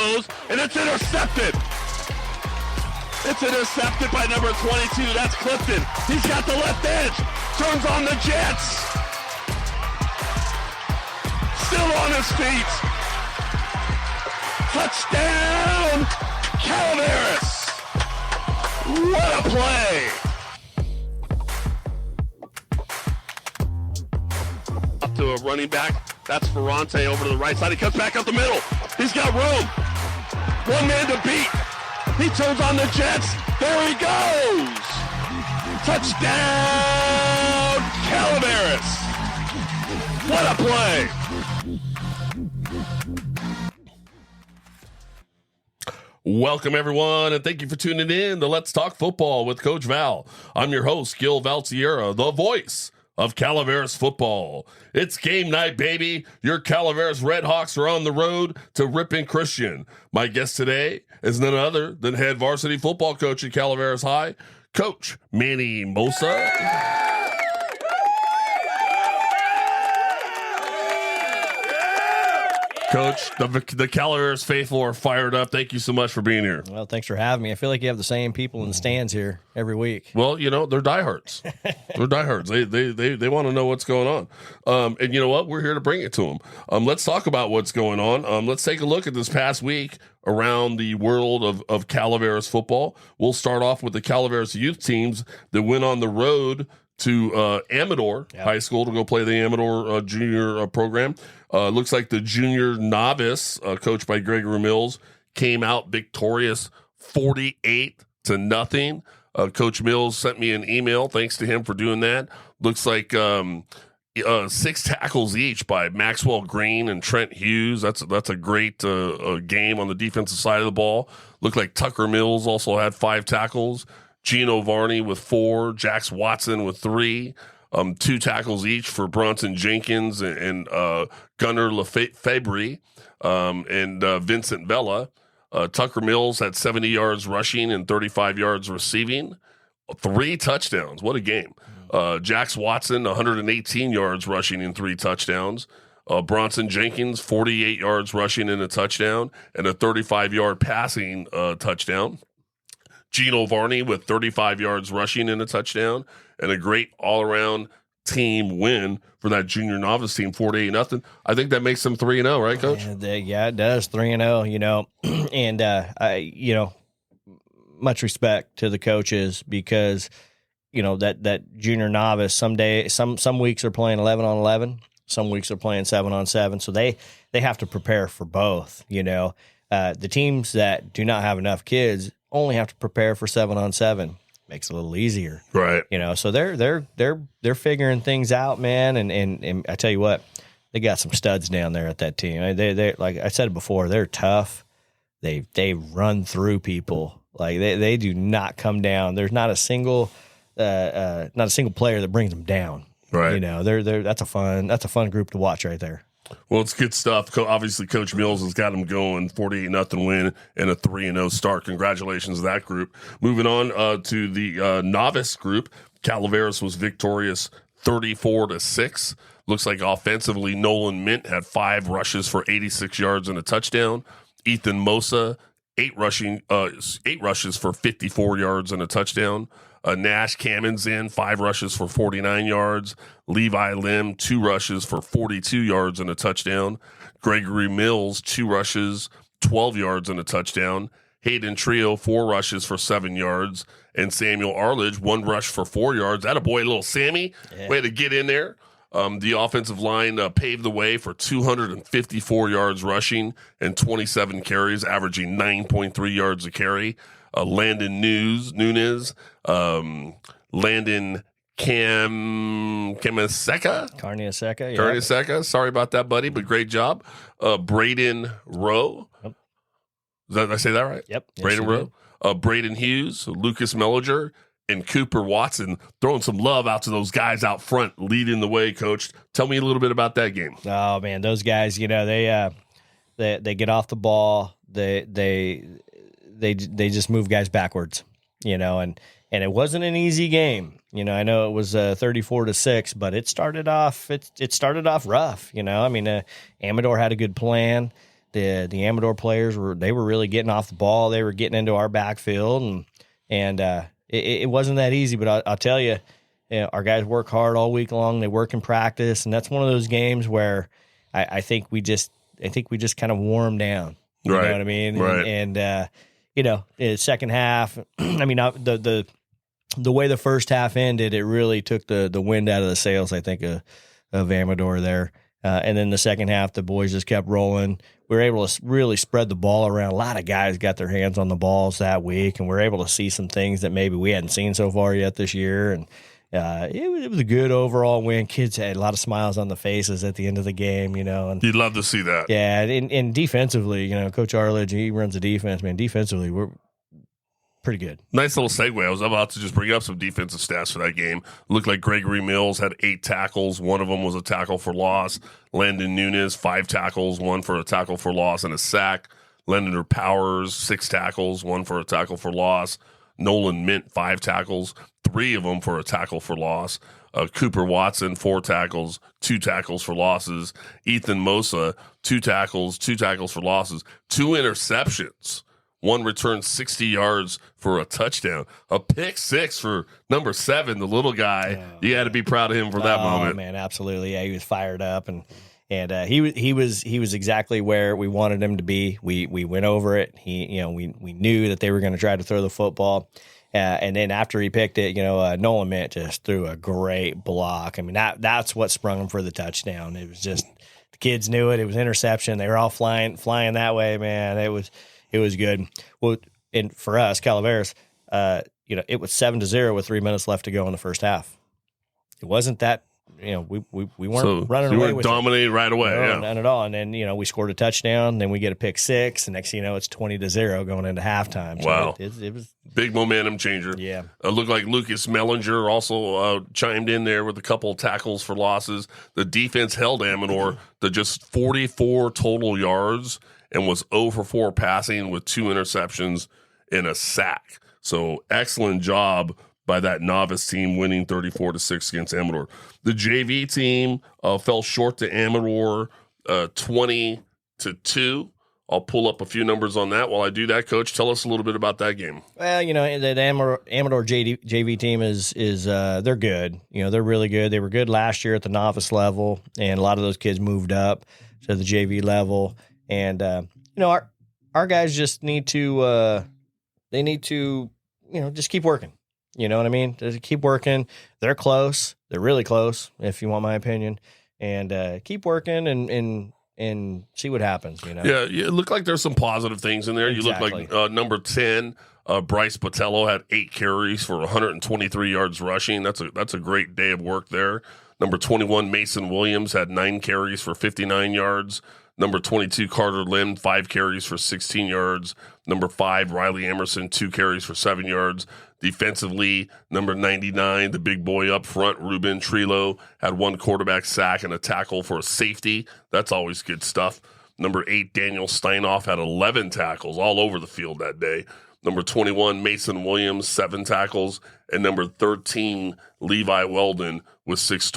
And it's intercepted. It's intercepted by number 22. That's Clifton. He's got the left edge. Turns on the Jets. Still on his feet. Touchdown, Calaveras. What a play. Up to a running back. That's Ferrante over to the right side. He cuts back up the middle. He's got room. One man to beat. He turns on the Jets. There he goes. Touchdown, Calaveras. What a play. Welcome, everyone, and thank you for tuning in to Let's Talk Football with Coach Val. I'm your host, Gil Valtierra, the voice of Calaveras football. It's game night, baby. Your Calaveras Redhawks are on the road to Ripon Christian. My guest today is none other than head varsity football coach at Calaveras High, Coach Manny Mossa. Coach, the Calaveras faithful are fired up. Thank you so much for being here. Well, thanks for having me. I feel like you have the same people in the stands here every week. Well, you know, they're diehards. They're diehards. They want to know what's going on. And you know what? We're here to bring it to them. Let's talk about what's going on. Let's take a look at this past week around the world of Calaveras football. We'll start off with the Calaveras youth teams that went on the road to Amador High School to go play the Amador junior program. Looks like the junior novice, coached by Gregory Mills, came out victorious 48-0. Coach Mills sent me an email. Thanks to him for doing that. Looks like 6 tackles each by Maxwell Green and Trent Hughes. That's a great game on the defensive side of the ball. Looked like Tucker Mills also had 5 tackles. Gino Varney with 4, Jax Watson with 3, 2 tackles each for Bronson Jenkins and Gunnar Lefebvre and Vincent Bella. Tucker Mills had 70 yards rushing and 35 yards receiving, 3 touchdowns. What a game. Jax Watson, 118 yards rushing and 3 touchdowns. Bronson Jenkins, 48 yards rushing and a touchdown and a 35-yard passing touchdown. Gino Varney with 35 yards rushing and a touchdown, and a great all-around team win for that junior novice team, 48-0. I think that makes them 3-0, right, Coach? Yeah, it does, 3-0, you know. And, much respect to the coaches because, you know, that junior novice, some weeks are playing 11-on-11, some weeks are playing 7-on-7, so they have to prepare for both, you know. The teams that do not have enough kids only have to prepare for 7-on-7. Makes it a little easier, right? You know, so they're figuring things out, man. And I tell you what, they got some studs down there at that team. They like I said before, they're tough. They run through people. Like they do not come down. There's not a single player that brings them down. Right? You know, that's a fun group to watch right there. Well, it's good stuff. Obviously, Coach Mills has got them going, 48-0 win and a 3-0 start. Congratulations to that group. Moving on to the novice group, Calaveras was victorious 34-6. Looks like offensively, Nolan Mint had 5 rushes for 86 yards and a touchdown. Ethan Mossa, 8 rushes for 54 yards and a touchdown. Nash Kamenzen, 5 rushes for 49 yards. Levi Lim, 2 rushes for 42 yards and a touchdown. Gregory Mills, 2 rushes, 12 yards and a touchdown. Hayden Trio, 4 rushes for 7 yards. And Samuel Arledge, 1 rush for 4 yards. Attaboy, little Sammy. Yeah. Way to get in there. The offensive line paved the way for 254 yards rushing and 27 carries, averaging 9.3 yards a carry. Landon Nunes, Landon Carniaseca. Sorry about that, buddy, but great job. Braden Rowe. Yep. Did I say that right? Yep. Braden Rowe. Braden Hughes, Lucas Mellinger, and Cooper Watson throwing some love out to those guys out front, leading the way, Coach. Tell me a little bit about that game. Oh, man, those guys, you know, they get off the ball. They just move guys backwards, you know, and it wasn't an easy game. You know, I know it was 34-6, but it started off rough. You know, I mean, Amador had a good plan. the Amador players were really getting off the ball. They were getting into our backfield, and it wasn't that easy. But I'll tell you, our guys work hard all week long. They work in practice, and that's one of those games where I think we just kind of wore them down. You know what I mean? Right. And the second half, I mean, the way the first half ended, it really took the wind out of the sails, I think, of Amador there. And then the second half, the boys just kept rolling. We were able to really spread the ball around. A lot of guys got their hands on the balls that week, and we're able to see some things that maybe we hadn't seen so far yet this year. And it was a good overall win. Kids had a lot of smiles on the faces at the end of the game, And You'd love to see that. yeah, and defensively, Coach Arledge, he runs the defense, man. Defensively, we're pretty good. Nice little segue. I was about to just bring up some defensive stats for that game. Looked like Gregory Mills had 8 tackles. One of them was a tackle for loss. Landon Nunes, 5 tackles, 1 for a tackle for loss and a sack. Leonard Powers, 6 tackles, 1 for a tackle for loss. Nolan Mint, 5 tackles, 3 of them for a tackle for loss. Cooper Watson, 4 tackles, 2 tackles for losses. Ethan Mossa, 2 tackles, 2 tackles for losses, 2 interceptions. One returned 60 yards for a touchdown. A pick 6 for number 7, the little guy. You had to be proud of him for that moment. Oh, man, absolutely. Yeah, he was fired up, and he was exactly where we wanted him to be. We went over it. We knew that they were going to try to throw the football. And then after he picked it, Nolan Mint just threw a great block. I mean, that's what sprung him for the touchdown. It was just the kids knew it. It was interception. They were all flying that way, man. It was good. Well, and for us, Calaveras, it was 7-0 with 3 minutes left to go in the first half. It wasn't that, we weren't running away with dominated right away. No, yeah, none at all. And then, we scored a touchdown. Then we get a pick 6. And next thing you know, it's 20-0 going into halftime. So wow. It was big momentum changer. Yeah. Looked like Lucas Mellinger also chimed in there with a couple of tackles for losses. The defense held Amador to just 44 total yards and was 0 for 4 passing with 2 interceptions and a sack. So excellent job by that novice team, winning 34-6 against Amador. The JV team fell short to Amador 20-2. I'll pull up a few numbers on that. While I do that, Coach, tell us a little bit about that game. Well, that Amador JV team is they're good. They're really good. They were good last year at the novice level, and a lot of those kids moved up to the JV level. And our guys just need to just keep working. You know what I mean? Just keep working. They're close. They're really close, if you want my opinion. And keep working and see what happens. Yeah, it looked like there's some positive things in there. Exactly. You look like number 10, Bryce Botello had 8 carries for 123 yards rushing. That's a great day of work there. Number 21, Mason Williams had 9 carries for 59 yards. Number 22, Carter Lim, 5 carries for 16 yards. Number 5, Riley Emerson, 2 carries for 7 yards. Defensively, number 99, the big boy up front, Ruben Trillo, had 1 quarterback sack and a tackle for a safety. That's always good stuff. Number 8, Daniel Steinoff, had 11 tackles all over the field that day. Number 21, Mason Williams, 7 tackles. And number 13, Levi Weldon with 6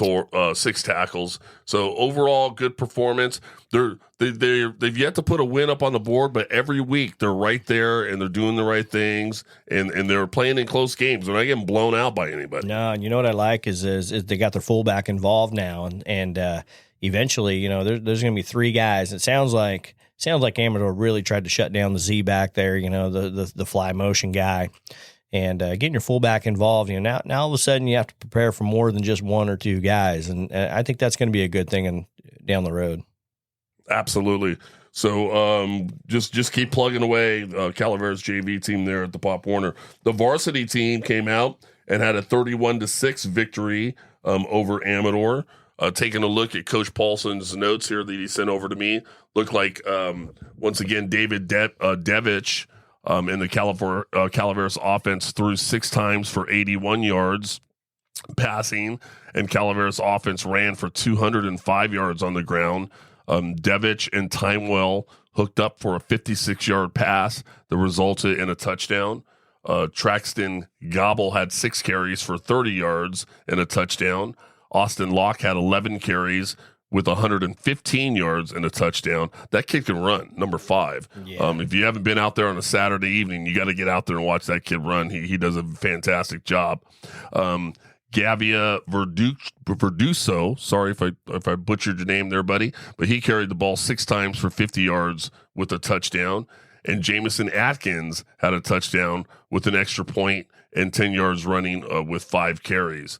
tackles. So overall, good performance. They've yet to put a win up on the board, but every week they're right there and they're doing the right things and they're playing in close games. They're not getting blown out by anybody. No, and you know what I like is they got their fullback involved now, and eventually, there's going to be 3 guys. It sounds like Amador really tried to shut down the Z back there, the fly motion guy. And getting your fullback involved, now all of a sudden you have to prepare for more than just 1 or 2 guys. And I think that's going to be a good thing down the road. Absolutely. So just keep plugging away, Calaveras JV team there at the Pop Warner. The varsity team came out and had a 31-6 victory over Amador. Taking a look at Coach Paulson's notes here that he sent over to me, looked like, once again, David Devich in the Calaveras offense threw 6 times for 81 yards passing, and Calaveras offense ran for 205 yards on the ground. Devich and Timewell hooked up for a 56-yard pass that resulted in a touchdown. Traxton Gobble had 6 carries for 30 yards and a touchdown. Austin Locke had 11 carries with 115 yards and a touchdown. That kid can run, number 5. Yeah. If you haven't been out there on a Saturday evening, you got to get out there and watch that kid run. He does a fantastic job. Gavia Verduso, sorry if I butchered your name there, buddy, but he carried the ball 6 times for 50 yards with a touchdown. And Jamison Atkins had a touchdown with an extra point and 10 yards running with 5 carries.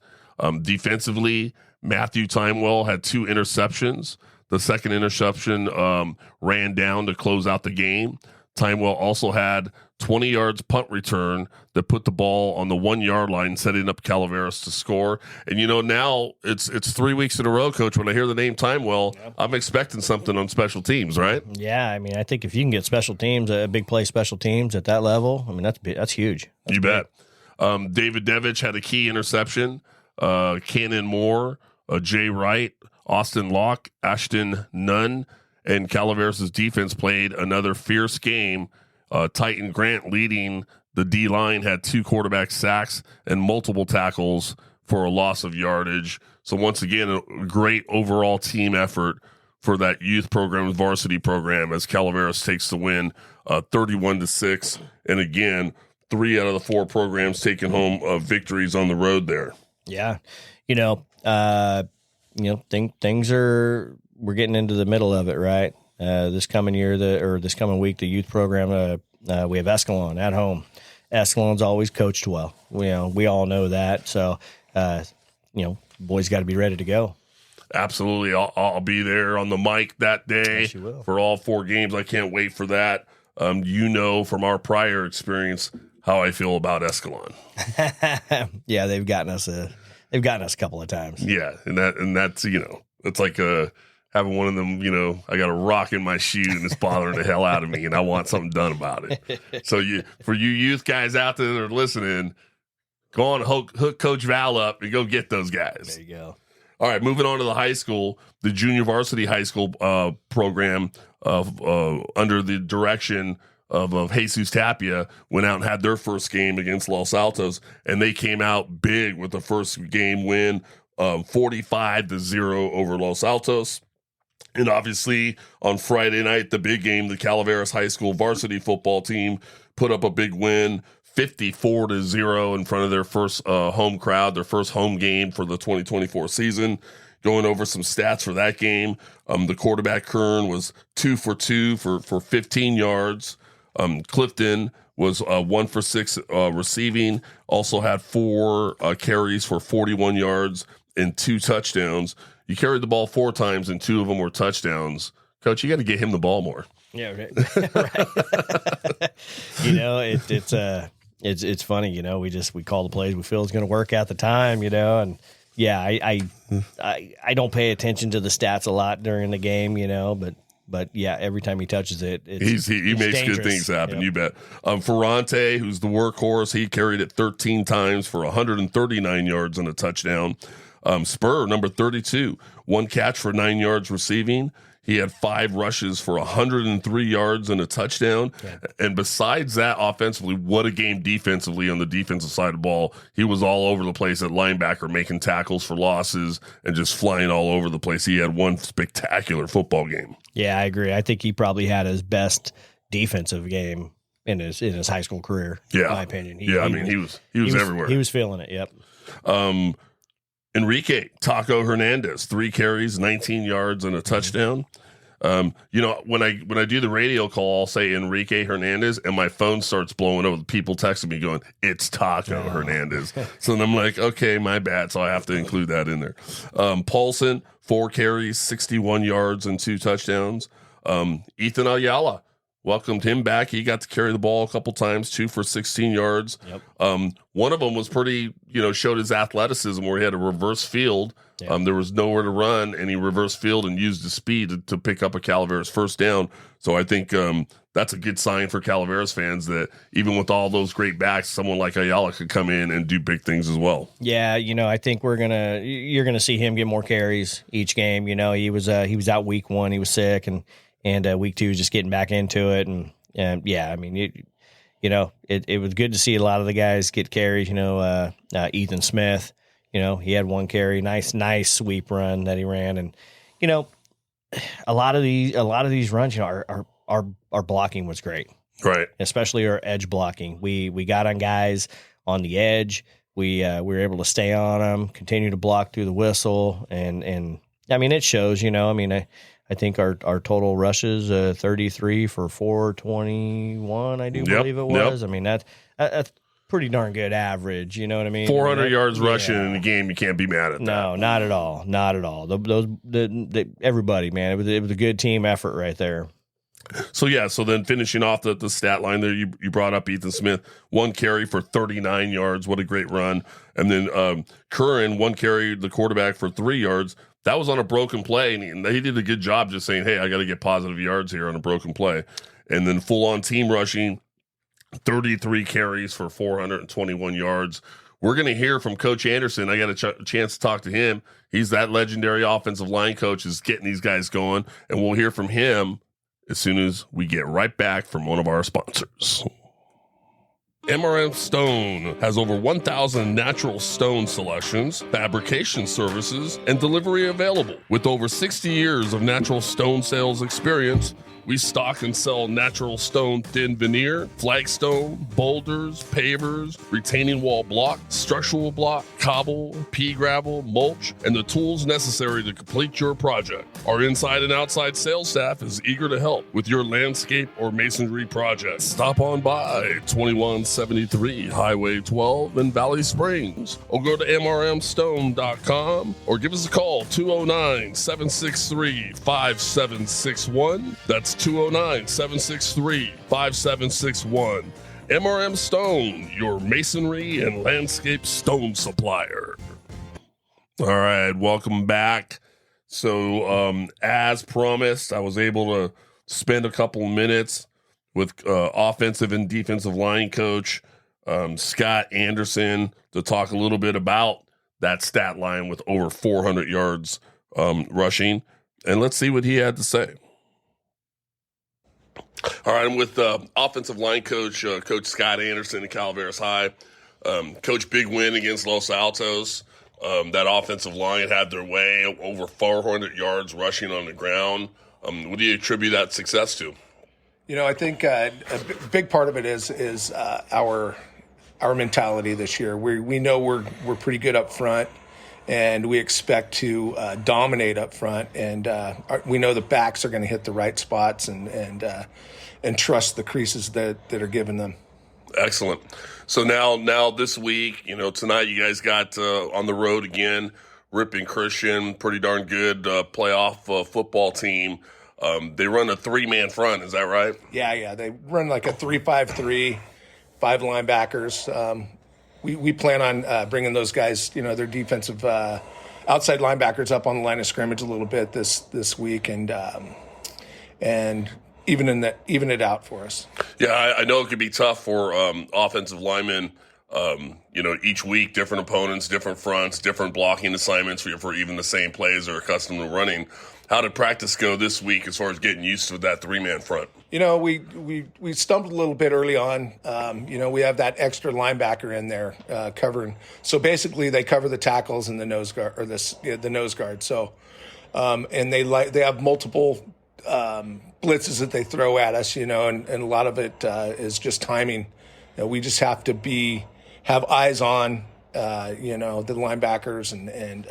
Defensively, Matthew Timewell had 2 interceptions. The second interception ran down to close out the game. Timewell also had 20 yards punt return that put the ball on the 1-yard line, setting up Calaveras to score. And, now it's 3 weeks in a row, Coach. When I hear the name Timewell, I'm expecting something on special teams, right? Yeah, I mean, I think if you can get special teams, a big play special teams at that level, I mean, that's huge. That's you bet. David Devich had a key interception. Cannon Moore, Jay Wright, Austin Locke, Ashton Nunn, and Calaveras' defense played another fierce game. Titan Grant leading the D-line had 2 quarterback sacks and multiple tackles for a loss of yardage. So once again, a great overall team effort for that youth program, varsity program, as Calaveras takes the win 31-6. And again, 3 out of the 4 programs taking home victories on the road there. Yeah. Things we're getting into the middle of it, right? This coming year, this coming week, the youth program, we have Escalon at home. Escalon's always coached well. We all know that. So, boys got to be ready to go. Absolutely. I'll be there on the mic that day. Yes, you will. For all 4 games. I can't wait for that. From our prior experience how I feel about Escalon. Yeah, they've gotten us a couple of times. Yeah, and that's it's like having one of them. I got a rock in my shoe and it's bothering the hell out of me, and I want something done about it. So for you youth guys out there that are listening, go on, hook Coach Val up and go get those guys. There you go. All right, moving on to the high school, the junior varsity high school program under the direction of Jesus Tapia went out and had their first game against Los Altos, and they came out big with the first game win, 45-0 over Los Altos. And obviously on Friday night, the big game, the Calaveras High School varsity football team put up a big win, 54-0 in front of their first home crowd, their first home game for the 2024 season. Going over some stats for that game, the quarterback Kern was 2 for 2 for 15 yards. Clifton was 1 for 6 receiving, also had 4 carries for 41 yards and 2 touchdowns. You carried the ball 4 times and 2 of them were touchdowns. Coach, you got to get him the ball more. Yeah, right. It's funny. We call the plays we feel is going to work at the time. And yeah, I don't pay attention to the stats a lot during the game. But yeah, every time he touches it, he makes dangerous. Good things happen. Yep. You bet. Ferrante, who's the workhorse, he carried it 13 times for 139 yards and a touchdown. Spur, number 32, 1 catch for 9 yards receiving. He had 5 rushes for 103 yards and a touchdown. Yeah. And besides that, offensively, what a game defensively on the defensive side of the ball. He was all over the place at linebacker, making tackles for losses and just flying all over the place. He had one spectacular football game. Yeah, I agree. I think he probably had his best defensive game in his high school career, in my opinion. He was everywhere. He was feeling it, yep. Enrique Taco Hernandez, 3 carries, 19 yards, and a touchdown. When I do the radio call, I'll say Enrique Hernandez, and my phone starts blowing over. People texting me going, "It's Taco Hernandez." So then I'm like, okay, my bad. So I have to include that in there. Paulson, 4 carries, 61 yards, and 2 touchdowns. Ethan Ayala, welcomed him back. He got to carry the ball a couple times, 2 for 16 yards. Yep. One of them was pretty, showed his athleticism where he had a reverse field. Yeah. There was nowhere to run, and he reversed field and used his speed to pick up a Calaveras first down. So I think that's a good sign for Calaveras fans that even with all those great backs, someone like Ayala could come in and do big things as well. Yeah, I think you're gonna see him get more carries each game. He was out week 1, he was sick, and week 2 just getting back into it, and yeah, I mean, it was good to see a lot of the guys get carries. Ethan Smith, he had 1 carry, nice sweep run that he ran, and you know, a lot of these runs, you know, our blocking was great, Right. especially our edge blocking. We got on guys on the edge. We were able to stay on them, continue to block through the whistle, and I mean, it shows. You know, I mean, I think our total rushes 33 for 421. I do believe it was. Yep. I mean, that's pretty darn good average. You know what I mean? 400 yards rushing in the game. You can't be mad at that. No, not at all. Not at all. Everybody, man, it was a good team effort right there. So then finishing off the stat line there, you brought up Ethan Smith, 1 carry for 39 yards. What a great run. And then Curran, 1 carry, the quarterback, for 3 yards. That was on a broken play, and he did a good job just saying, hey, I got to get positive yards here on a broken play. And then full-on team rushing, 33 carries for 421 yards. We're going to hear from Coach Anderson. I got a chance to talk to him. He's that legendary offensive line coach, is getting these guys going, and we'll hear from him as soon as we get right back from one of our sponsors. MRM Stone has over 1,000 natural stone selections, fabrication services, and delivery available. With over 60 years of natural stone sales experience, we stock and sell natural stone thin veneer, flagstone, boulders, pavers, retaining wall block, structural block, cobble, pea gravel, mulch, and the tools necessary to complete your project. Our inside and outside sales staff is eager to help with your landscape or masonry project. Stop on by 2173 Highway 12 in Valley Springs, or go to mrmstone.com or give us a call, 209-763-5761. That's 209-763-5761. MRM Stone, your masonry and landscape stone supplier. All right, welcome back. So, as promised, I was able to spend a couple of minutes with offensive and defensive line coach Scott Anderson to talk a little bit about that stat line with over 400 yards rushing. And let's see what he had to say. All right, I'm with offensive line coach, Coach Scott Anderson at Calaveras High. Coach, big win against Los Altos. That offensive line had their way, over 400 yards rushing on the ground. What do you attribute that success to? You know, I think a big part of it is our mentality this year. We know we're pretty good up front, and we expect to dominate up front. And we know the backs are going to hit the right spots and trust the creases that are given them. Excellent. So now this week, you know, tonight you guys got on the road again, Ripon Christian, pretty darn good playoff football team. They run a 3-man front, is that right? Yeah. They run like a 3-5-3, 5 linebackers. We plan on bringing those guys, you know, their defensive outside linebackers up on the line of scrimmage a little bit this week and even it out for us. Yeah, I know it could be tough for offensive linemen. You know, each week, different opponents, different fronts, different blocking assignments for even the same plays they're accustomed to running. How did practice go this week as far as getting used to that 3-man front? You know, we stumbled a little bit early on. You know, we have that extra linebacker in there covering. So basically, they cover the tackles and the nose guard or the nose guard. So, and they have multiple blitzes that they throw at us. You know, and a lot of it is just timing. You know, we just have to have eyes on. You know, the linebackers and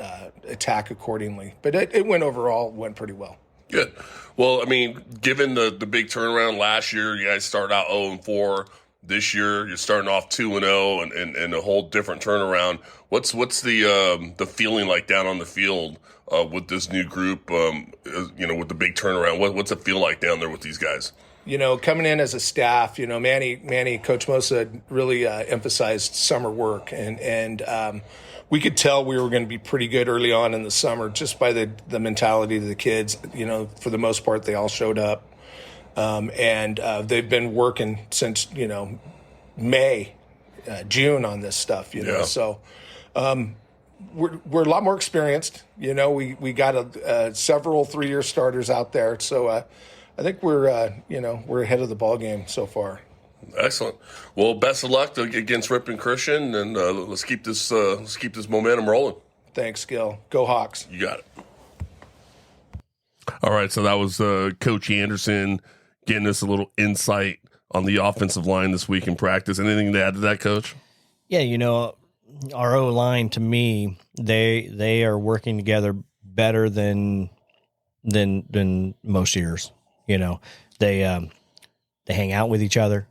attack accordingly. But it went pretty well. Good. Well, I mean, given the big turnaround last year, you guys started out 0-4. This year, you're starting off 2-0 and a whole different turnaround. What's the feeling like down on the field with this new group? You know, with the big turnaround, what's it feel like down there with these guys? You know, coming in as a staff, you know, Manny, Coach Mossa really emphasized summer work, and we could tell we were going to be pretty good early on in the summer just by the mentality of the kids. You know, for the most part, they all showed up, and they've been working since, you know, May, June on this stuff. You know, so we're a lot more experienced. You know, we got several 3-year starters out there, so. I think we're ahead of the ball game so far. Excellent. Well, best of luck against Ripon Christian, and let's keep this momentum rolling. Thanks, Gil. Go Hawks. You got it. All right, so that was Coach Anderson getting us a little insight on the offensive line this week in practice. Anything to add to that, Coach? Yeah, our O-line, to me, they are working together better than most years. They hang out with each other.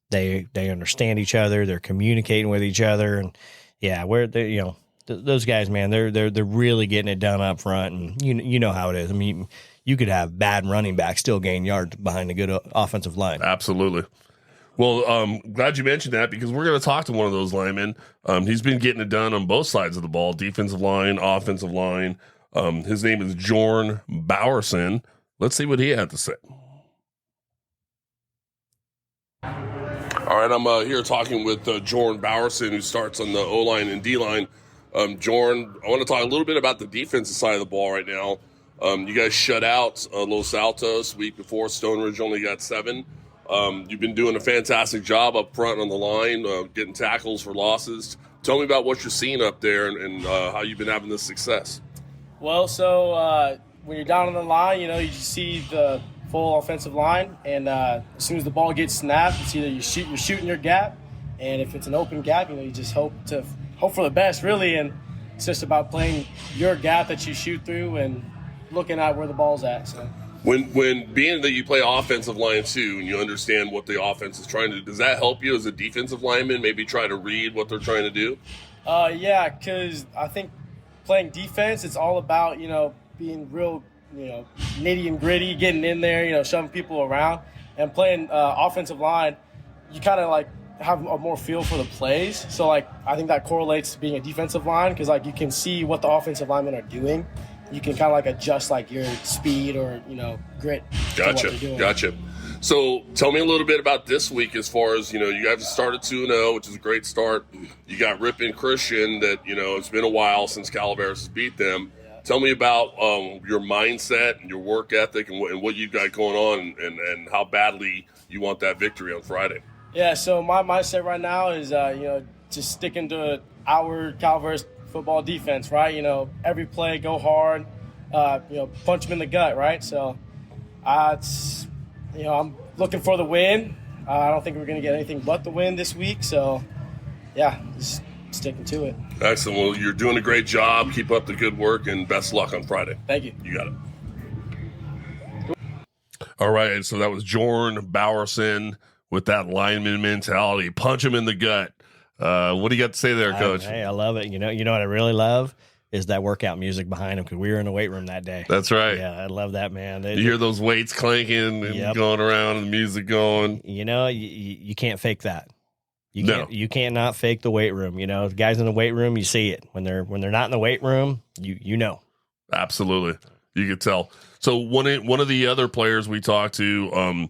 They understand each other. They're communicating with each other, and those guys, man, they're really getting it done up front. And you know how it is. I mean, you could have bad running backs still gain yards behind a good offensive line. Absolutely. Well, glad you mentioned that, because we're going to talk to one of those linemen. He's been getting it done on both sides of the ball, defensive line, offensive line. His name is Jorn Bowerson. Let's see what he had to say. All right, I'm here talking with Jorn Bowerson, who starts on the O-line and D-line. Jorn, I want to talk a little bit about the defensive side of the ball right now. You guys shut out Los Altos week before. Stone Ridge only got 7. You've been doing a fantastic job up front on the line, getting tackles for losses. Tell me about what you're seeing up there and how you've been having this success. Well, so when you're down on the line, you just see the full offensive line, and as soon as the ball gets snapped, it's either you're shooting your gap, and if it's an open gap, you just hope for the best, really, and it's just about playing your gap that you shoot through and looking at where the ball's at. So when being that you play offensive line too, and you understand what the offense is trying to do, does that help you as a defensive lineman maybe try to read what they're trying to do? Yeah, because I think playing defense, it's all about being real nitty and gritty, getting in there, shoving people around, and playing offensive line, you kind of have a more feel for the plays. So I think that correlates to being a defensive line, because you can see what the offensive linemen are doing. You can kind of adjust your speed or grit. Gotcha. So tell me a little bit about this week, as far as you guys started 2-0, which is a great start. You got Ripon Christian that it's been a while since Calaveras has beat them. Yeah. Tell me about your mindset and your work ethic and what you've got going on, and how badly you want that victory on Friday. Yeah, so my mindset right now is just sticking to our Calaveras football defense, right? Every play, go hard, punch them in the gut, right? So I'm looking for the win. I don't think we're going to get anything but the win this week. So, yeah, just sticking to it. Excellent. Well, you're doing a great job. Keep up the good work, and best luck on Friday. Thank you. You got it. All right, so that was Jorn Bowerson with that lineman mentality. Punch him in the gut. What do you got to say there, Coach? Hey, I love it. You know what I really love is that workout music behind him, because we were in the weight room that day. That's right. Yeah, I love that, man. You hear those weights clanking and going around and the music going. You can't fake that. You can't not fake the weight room. The guys in the weight room, you see it. When they're not in the weight room, you know. Absolutely. You could tell. So one of the other players we talked to,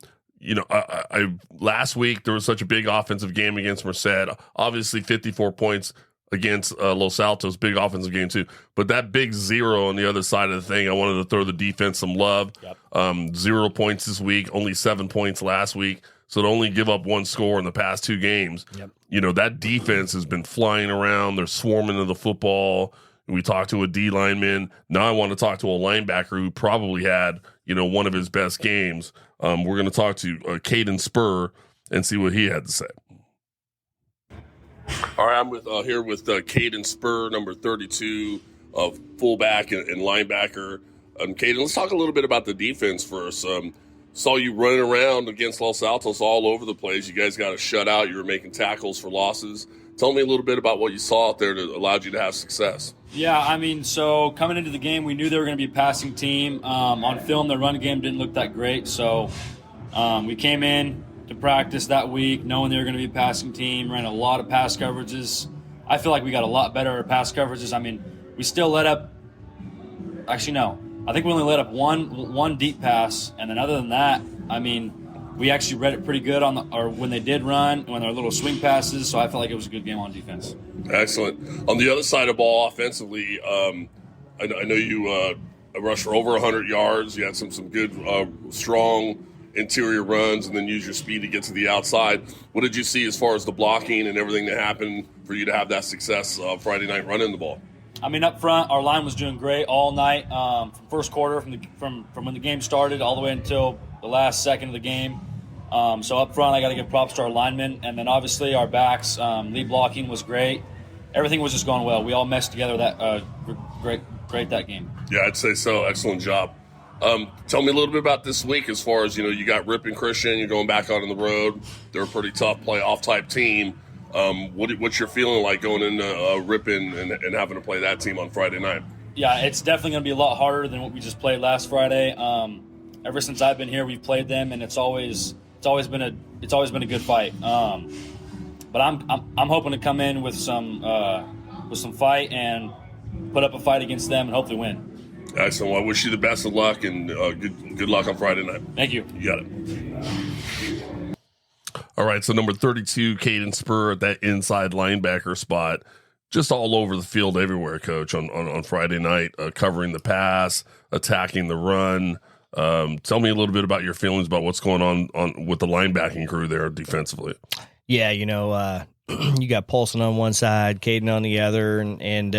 I last week there was such a big offensive game against Merced. Obviously 54 points against Los Altos, big offensive game too. But that big 0 on the other side of the thing, I wanted to throw the defense some love. Yep. 0 points this week, only 7 points last week. So to only give up 1 score in the past 2 games, yep. That defense has been flying around. They're swarming to the football. We talked to a D lineman. Now I want to talk to a linebacker who probably had, one of his best games. We're going to talk to Caden Spur and see what he had to say. All right, I'm here with Caden Spur, number 32, fullback and linebacker. Caden, let's talk a little bit about the defense first. Saw you running around against Los Altos all over the place. You guys got a shutout. You were making tackles for losses. Tell me a little bit about what you saw out there that allowed you to have success. Yeah, so coming into the game, we knew they were going to be a passing team. On film, the run game didn't look that great, so we came in to practice that week knowing they were going to be a passing team, ran a lot of pass coverages. I feel like we got a lot better at pass coverages. We still let up – actually, no. I think we only let up one deep pass, and then other than that, we actually read it pretty good when they did run, when their little swing passes, so I felt like it was a good game on defense. Excellent. On the other side of the ball, offensively, I know you rushed for over 100 yards. You had some good, strong interior runs, and then use your speed to get to the outside. What did you see as far as the blocking and everything that happened for you to have that success Friday night running the ball? I mean, up front, our line was doing great all night, from first quarter, from when the game started all the way until the last second of the game. So up front, I got to give props to our linemen, and then obviously our backs. Lead blocking was great. Everything was just going well. We all meshed together that great that game. Yeah, I'd say so. Excellent job. Tell me a little bit about this week as far as, you got Ripon Christian, you're going back out on the road. They're a pretty tough playoff type team. What's your feeling like going into Ripon and having to play that team on Friday night? Yeah, it's definitely going to be a lot harder than what we just played last Friday. Ever since I've been here, we've played them, and it's always been a good fight. But I'm hoping to come in with some fight and put up a fight against them and hopefully win. Excellent. Well, I wish you the best of luck and good luck on Friday night. Thank you. You got it. All right, so number 32, Caden Spur at that inside linebacker spot, just all over the field everywhere, Coach, on Friday night, covering the pass, attacking the run. Tell me a little bit about your feelings about what's going on with the linebacking crew there defensively. Yeah, you got Paulson on one side, Caden on the other, and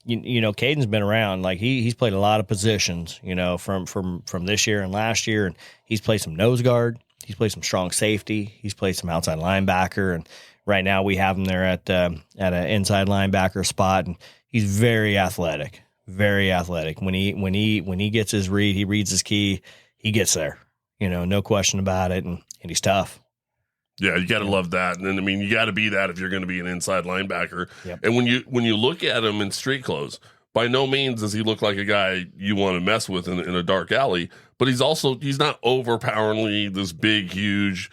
Caden's been around. Like he's played a lot of positions, from this year and last year, and he's played some nose guard. He's played some strong safety. He's played some outside linebacker, and right now we have him there at an inside linebacker spot, and he's very athletic. Very athletic. When he gets his read, he reads his key, he gets there. No question about it, and he's tough. Yeah, you got to love that. And then, you got to be that if you're going to be an inside linebacker. Yep. And when you look at him in street clothes, by no means does he look like a guy you want to mess with in a dark alley. But he's not overpoweringly this big, huge,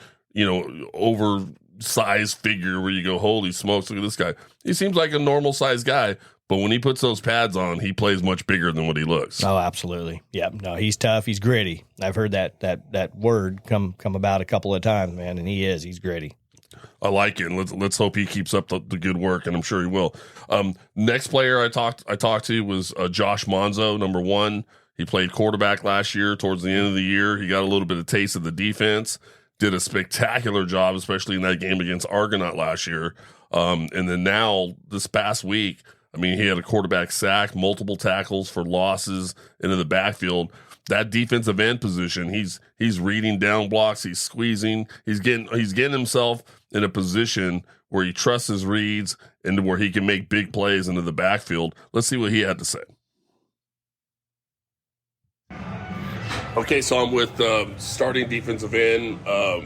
oversized figure where you go, holy smokes, look at this guy. He seems like a normal sized guy. But when he puts those pads on, he plays much bigger than what he looks. Oh, absolutely. Yeah. No, he's tough. He's gritty. I've heard that word come about a couple of times, man, and he's gritty. I like it. And let's hope he keeps up the good work, and I'm sure he will. Next player I talked to was Josh Monzo, number 1. He played quarterback last year. Towards the end of the year, he got a little bit of taste of the defense. Did a spectacular job, especially in that game against Argonaut last year. And then now this past week, he had a quarterback sack, multiple tackles for losses into the backfield. That defensive end position, he's reading down blocks, he's squeezing, he's getting himself in a position where he trusts his reads and where he can make big plays into the backfield. Let's see what he had to say. Okay, so I'm with starting defensive end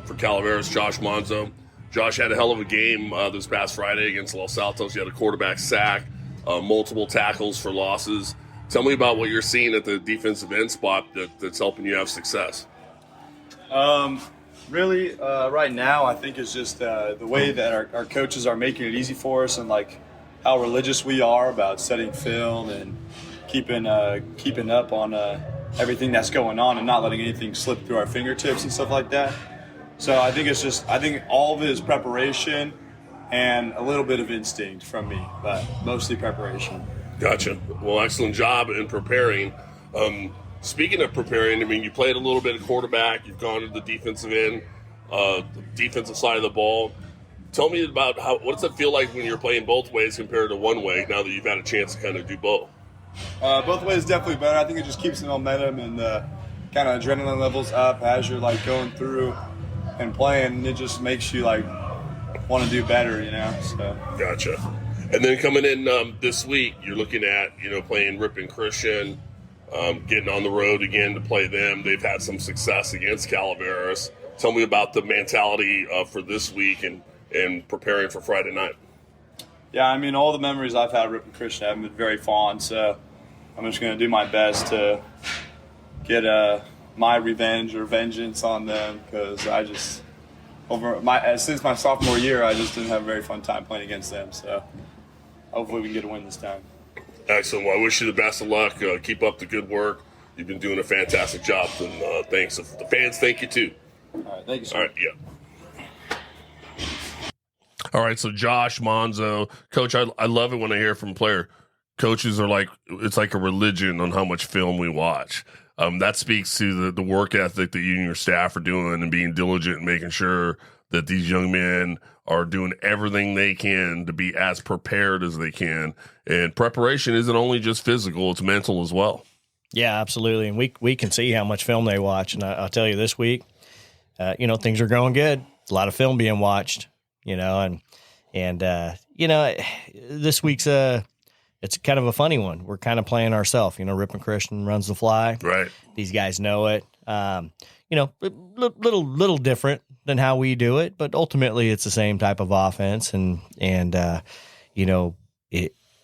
for Calaveras, Josh Monzo. Josh had a hell of a game this past Friday against Los Altos. He had a quarterback sack. Multiple tackles for losses. Tell me about what you're seeing at the defensive end spot that's helping you have success. Really, right now, I think it's just the way that our coaches are making it easy for us, and like how religious we are about setting film and keeping up on everything that's going on and not letting anything slip through our fingertips and stuff like that. So I think I think all of it is preparation and a little bit of instinct from me, but mostly preparation. Gotcha. Well, excellent job in preparing. Speaking of preparing, you played a little bit of quarterback. You've gone to the defensive end, the defensive side of the ball. Tell me about what does it feel like when you're playing both ways compared to one way now that you've had a chance to kind of do both? Both ways definitely better. I think it just keeps the momentum and the kind of adrenaline levels up as you're going through and playing. It just makes you want to do better, So. Gotcha. And then coming in this week, you're looking at, playing Ripon Christian, getting on the road again to play them. They've had some success against Calaveras. Tell me about the mentality for this week and preparing for Friday night. Yeah, all the memories I've had at Ripon Christian have been very fond, so I'm just going to do my best to get my revenge or vengeance on them, because since my sophomore year, I just didn't have a very fun time playing against them. So hopefully we can get a win this time. Excellent. Well, I wish you the best of luck. Keep up the good work. You've been doing a fantastic job, and thanks. The fans thank you too. All right, thank you, sir. All right, yeah. All right, so Josh Monzo, Coach, I love it when I hear from a player. Coaches are it's like a religion on how much film we watch. That speaks to the work ethic that you and your staff are doing and being diligent and making sure that these young men are doing everything they can to be as prepared as they can. And preparation isn't only just physical, it's mental as well. Yeah, absolutely. And we can see how much film they watch. And I'll tell you this week, things are going good. A lot of film being watched, and this week's it's kind of a funny one. We're kind of playing ourselves. Ripon Christian runs the fly. Right. These guys know it. Little different than how we do it, but ultimately it's the same type of offense. And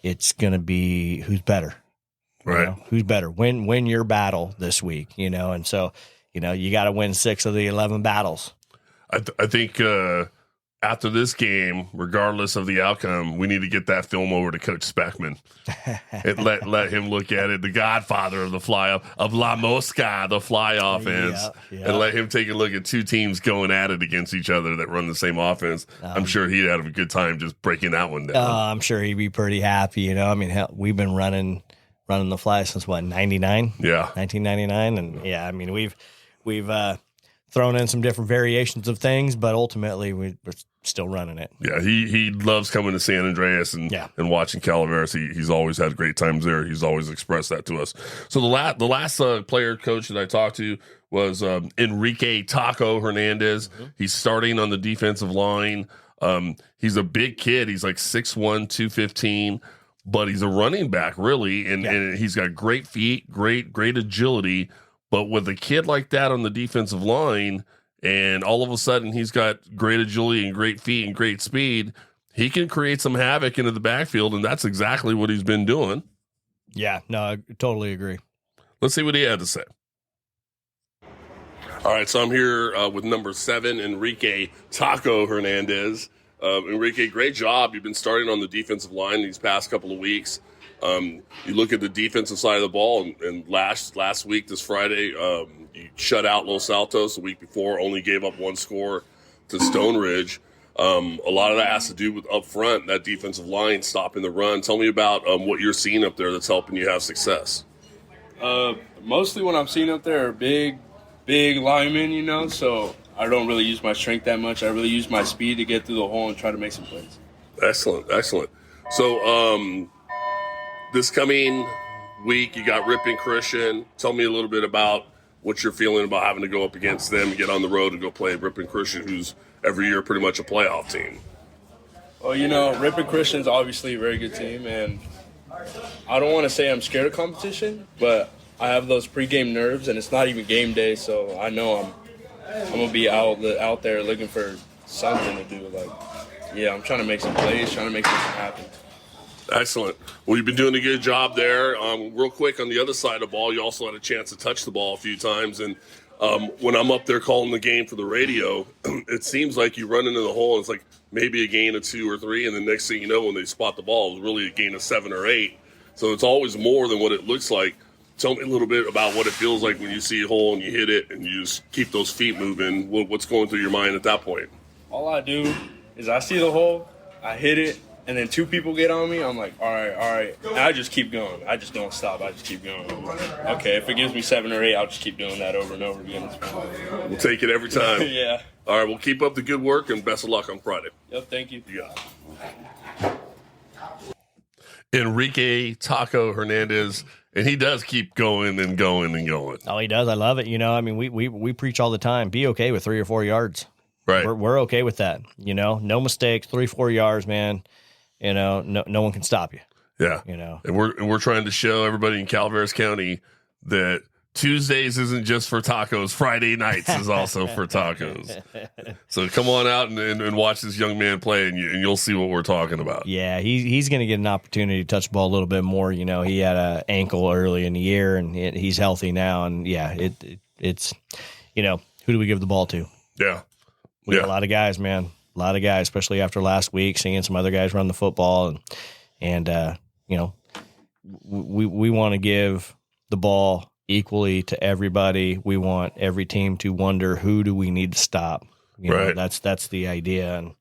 it's going to be who's better. Right. Who's better? Win your battle this week, and so, you got to win 6 of the 11 battles. I think after this game, regardless of the outcome, we need to get that film over to Coach Speckman and let him look at it. The godfather of the of La Mosca, the fly offense, and let him take a look at 2 teams going at it against each other that run the same offense. I'm sure he'd have a good time just breaking that one down. I'm sure he'd be pretty happy. Hell, we've been running the fly since what, 99? Yeah, 1999, and we've thrown in some different variations of things, but ultimately we're still running it. Yeah, he loves coming to San Andreas and watching Calaveras. He's always had great times there. He's always expressed that to us. So the last player coach that I talked to was Enrique Taco Hernandez. Mm-hmm. He's starting on the defensive line. He's a big kid. He's like 6'1", 215, but he's a running back really, and he's got great feet, great agility. But with a kid like that on the defensive line, and all of a sudden he's got great agility and great feet and great speed, he can create some havoc into the backfield, and that's exactly what he's been doing. Yeah, no, I totally agree. Let's see what he had to say. All right, so I'm here with number 7, Enrique Taco Hernandez. Enrique, great job. You've been starting on the defensive line these past couple of weeks. You look at the defensive side of the ball, and last week, this Friday, you shut out Los Altos. The week before, only gave up 1 score to Stone Ridge. A lot of that has to do with up front, that defensive line stopping the run. Tell me about what you're seeing up there that's helping you have success. Mostly what I'm seeing up there are big linemen, so I don't really use my strength that much. I really use my speed to get through the hole and try to make some plays. Excellent. So, this coming week, you got Ripon Christian. Tell me a little bit about what you're feeling about having to go up against them and get on the road and go play Ripon Christian, who's every year pretty much a playoff team. Well, Ripon Christian's obviously a very good team, and I don't want to say I'm scared of competition, but I have those pregame nerves, and it's not even game day, so I know I'm going to be out there looking for something to do. I'm trying to make some plays, trying to make something happen. Excellent. Well, you've been doing a good job there. Real quick, on the other side of the ball, you also had a chance to touch the ball a few times. And when I'm up there calling the game for the radio, it seems like you run into the hole, and it's like maybe a gain of 2 or 3, and the next thing you know, when they spot the ball, it's really a gain of 7 or 8. So it's always more than what it looks like. Tell me a little bit about what it feels like when you see a hole and you hit it and you just keep those feet moving. What's going through your mind at that point? All I do is I see the hole, I hit it, and then 2 people get on me. I'm like, all right. And I just keep going. I just don't stop. I just keep going. Okay, if it gives me 7 or 8, I'll just keep doing that over and over again. We'll take it every time. Yeah. All right, well, keep up the good work, and best of luck on Friday. Yep, thank you. Yeah. Enrique Taco Hernandez, and he does keep going and going and going. Oh, he does. I love it. We preach all the time. Be okay with 3 or 4 yards. Right. We're okay with that. No mistakes, 3-4 yards, man. No one can stop you. Yeah. And we're trying to show everybody in Calaveras County that Tuesdays isn't just for tacos. Friday nights is also for tacos. So come on out and watch this young man play, and you'll see what we're talking about. Yeah, he's going to get an opportunity to touch the ball a little bit more. He had an ankle early in the year, and he's healthy now. And it's who do we give the ball to? Yeah, we got a lot of guys, man. A lot of guys, especially after last week, seeing some other guys run the football, and we want to give the ball equally to everybody. We want every team to wonder, who do we need to stop? Right. That's the idea,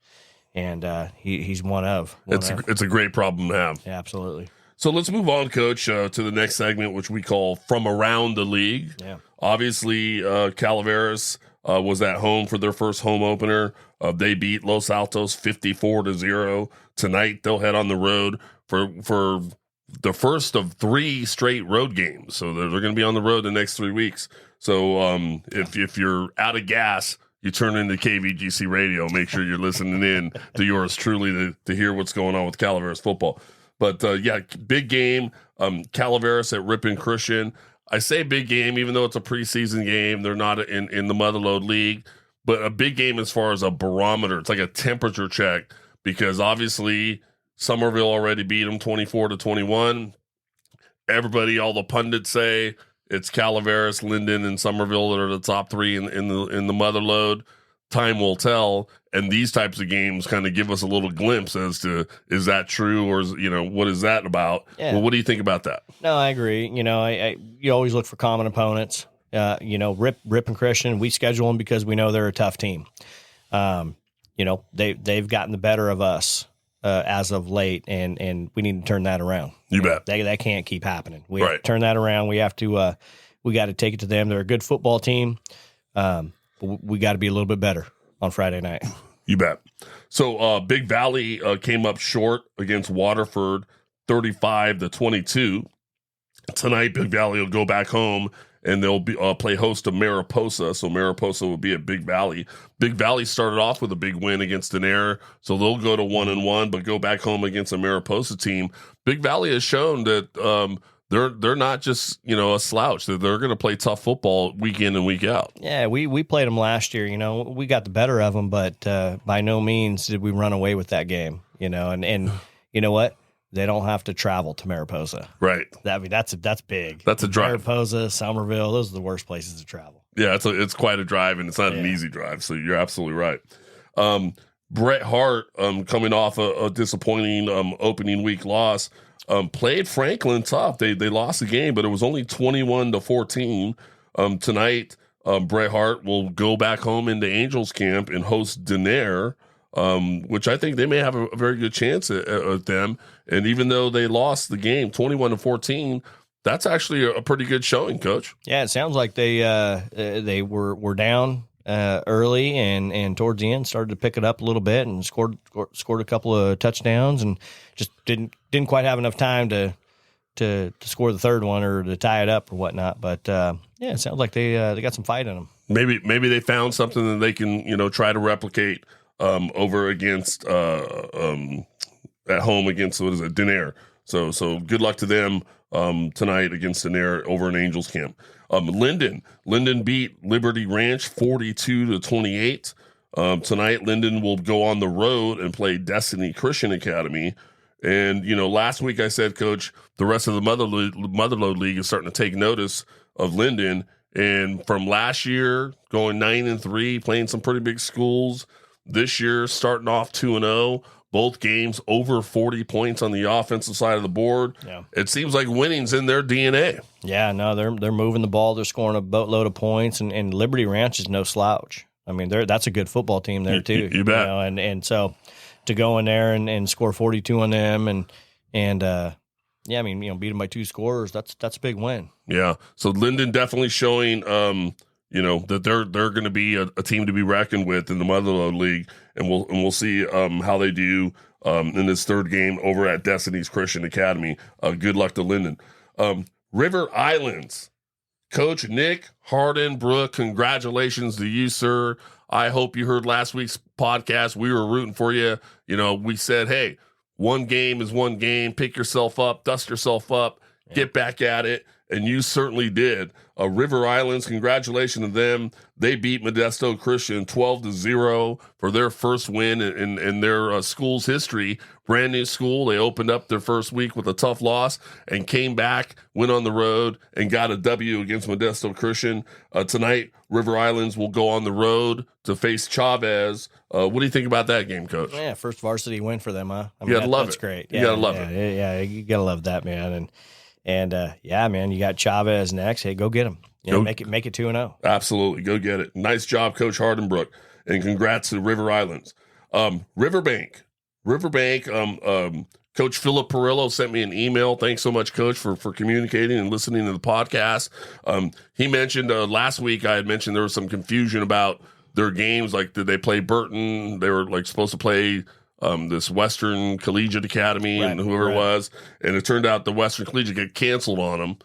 and he's one of. It's a great problem to have. Yeah, absolutely. So let's move on, Coach, to the next segment, which we call From Around the League. Yeah. Obviously, Calaveras was at home for their first home opener. They beat Los Altos 54-0. Tonight they'll head on the road for the first of 3 straight road games. So they're going to be on the road the next 3 weeks. So if you're out of gas, you turn into KVGC radio. Make sure you're listening in to yours truly to hear what's going on with Calaveras football. But big game. Calaveras at Ripon Christian. I say big game, even though it's a preseason game. They're not in the Motherlode League, but a big game as far as a barometer. It's like a temperature check because obviously Somerville already beat them 24-21. Everybody, all the pundits say it's Calaveras, Linden, and Somerville that are the top 3 in the Motherlode. Time will tell, and these types of games kind of give us a little glimpse as to, is that true, or what is that about? Yeah. Well, what do you think about that? No, I agree. You always look for common opponents. Ripon Christian, we schedule them because we know they're a tough team. They've gotten the better of us as of late, and we need to turn that around. You bet. That can't keep happening. We have to turn that around. We have to. We got to take it to them. They're a good football team. But we got to be a little bit better on Friday night. You bet. So Big Valley came up short against Waterford, 35-22. Tonight, Big Valley will go back home and they'll be play host to Mariposa. So Mariposa will be at Big Valley. Big Valley started off with a big win against Denair, so they'll go to 1-1, but go back home against a Mariposa team. Big Valley has shown that they're not just a slouch. That they're going to play tough football week in and week out. Yeah, we played them last year. We got the better of them, but by no means did we run away with that game. And you know what? They don't have to travel to Mariposa. Right. That's big. That's a drive. Mariposa, Somerville, those are the worst places to travel. Yeah, it's quite a drive, and it's not an easy drive. So you're absolutely right. Bret Hart, coming off a disappointing opening week loss, played Franklin tough. They lost the game, but it was only 21-14. Tonight, Bret Hart will go back home into Angels camp and host Denair, which I think they may have a very good chance at them. And even though they lost the game 21-14, that's actually a pretty good showing, Coach. Yeah, it sounds like they were down early and towards the end started to pick it up a little bit and scored a couple of touchdowns and just didn't quite have enough time to score the third one or to tie it up or whatnot. But it sounds like they got some fight in them. Maybe they found something that they can try to replicate over against at home against Denair. So good luck to them tonight against Denair over in Angels camp. Linden beat Liberty Ranch 42-28. Tonight, Linden will go on the road and play Destiny Christian Academy. And, last week I said, Coach, the rest of the Motherlode League is starting to take notice of Linden. And from last year, going 9-3, playing some pretty big schools. This year, starting off 2-0. Both games over 40 points on the offensive side of the board. Yeah. It seems like winning's in their DNA. Yeah, no, they're moving the ball. They're scoring a boatload of points, and Liberty Ranch is no slouch. I mean, that's a good football team there too. You bet. And so to go in there and score 42 on them and beat them by 2 scorers. That's a big win. Yeah. So Linden definitely showing that they're going to be a team to be reckoned with in the Motherlode League, and we'll see how they do in this third game over at Destiny's Christian Academy. Good luck to Linden. River Islands, Coach Nick Hardenbrook, congratulations to you, sir. I hope you heard last week's podcast. We were rooting for you. We said, hey, one game is one game. Pick yourself up, dust yourself up, get back at it. And you certainly did. River Islands, congratulations to them. They beat Modesto Christian 12-0 for their first win in their school's history. Brand new school. They opened up their first week with a tough loss and came back, went on the road, and got a W against Modesto Christian. Tonight, River Islands will go on the road to face Chavez. What do you think about that game, Coach? Yeah, first varsity win for them, huh? You gotta love it. That's great. You gotta love it. Yeah, you gotta love that, man. And man, you got Chavez next. Hey, go get him. Make it 2-0. Absolutely, go get it. Nice job, Coach Hardenbrook, and congrats to River Islands. Riverbank, Coach Philip Perillo sent me an email. Thanks so much, Coach, for communicating and listening to the podcast. He mentioned last week, I had mentioned there was some confusion about their games. Like, did they play Burton? They were like supposed to play this Western Collegiate Academy and whoever it was. And it turned out the Western Collegiate got canceled on them.